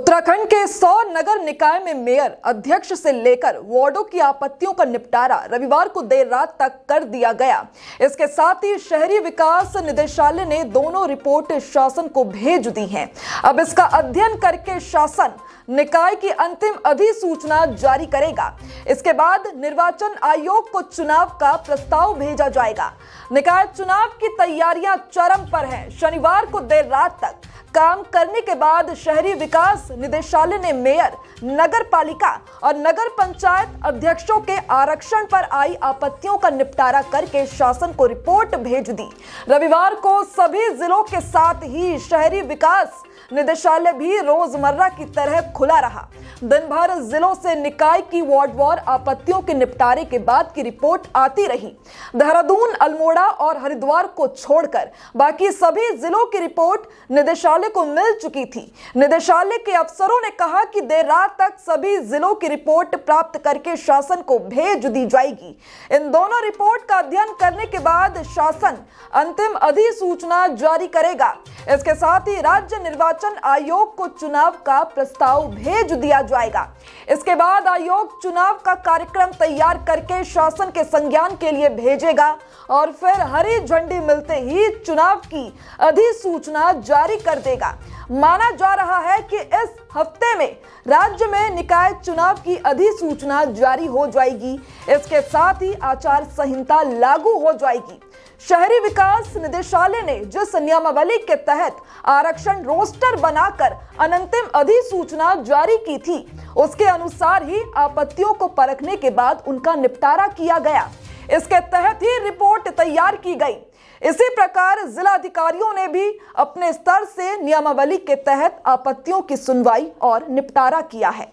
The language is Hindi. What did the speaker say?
उत्तराखंड के 100 नगर निकाय में मेयर अध्यक्ष से लेकर वार्डों की आपत्तियों का निपटारा रविवार को देर रात तक कर दिया गया। इसके साथ ही शहरी विकास निदेशालय ने दोनों रिपोर्ट शासन को भेज दी हैं। अब इसका अध्ययन करके शासन निकाय की अंतिम अधिसूचना जारी करेगा। इसके बाद निर्वाचन आयोग को चुनाव का प्रस्ताव भेजा जाएगा। निकाय चुनाव की तैयारियां चरम पर हैं। शनिवार को देर रात तक काम करने के बाद शहरी विकास निदेशालय ने मेयर, नगर पालिका और नगर पंचायत अध्यक्षों के आरक्षण पर आई आपत्तियों का निपटारा करके शासन को रिपोर्ट भेज दी। रविवार को सभी जिलों के साथ ही शहरी विकास निदेशालय भी रोजमर्रा की तरह खुला रहा। दिन भर जिलों से निकाय की वार्डवार आपत्तियों के निपटारे के बाद की रिपोर्ट आती रही। देहरादून, अल्मोड़ा और हरिद्वार को छोड़कर बाकी सभी जिलों की रिपोर्ट निदेशालय को मिल चुकी थी। निदेशालय के अफसरों ने कहा कि देर रात तक सभी जिलों की रिपोर्ट प्राप्त करके शासन को भेज दी जाएगी। इन दोनों रिपोर्ट का अध्ययन करने के बाद शासन अंतिम अधिसूचना जारी करेगा। इसके साथ ही राज्य निर्वाचन आयोग को चुनाव का प्रस्ताव भेज दिया जाएगा। इसके बाद आयोग चुनाव का कार्यक्रम तैयार करके शासन के संज्ञान के लिए भेजेगा और फिर हरी झंडी मिलते ही चुनाव की अधिसूचना जारी कर देगा। माना जा रहा है कि इस हफ्ते में राज्य में निकाय चुनाव की अधिसूचना जारी हो जाएगी। इसके साथ ही आचार संहिता लागू हो जाएगी। शहरी विकास निदेशालय ने जिस नियमावली के तहत आरक्षण रोस्टर बनाकर अंतिम अधिसूचना जारी की थी, उसके अनुसार ही आपत्तियों को परखने के बाद उनका निपटारा किया गया। इसके तहत ही रिपोर्ट तैयार की गई। इसी प्रकार जिला अधिकारियों ने भी अपने स्तर से नियमावली के तहत आपत्तियों की सुनवाई और निपटारा किया है।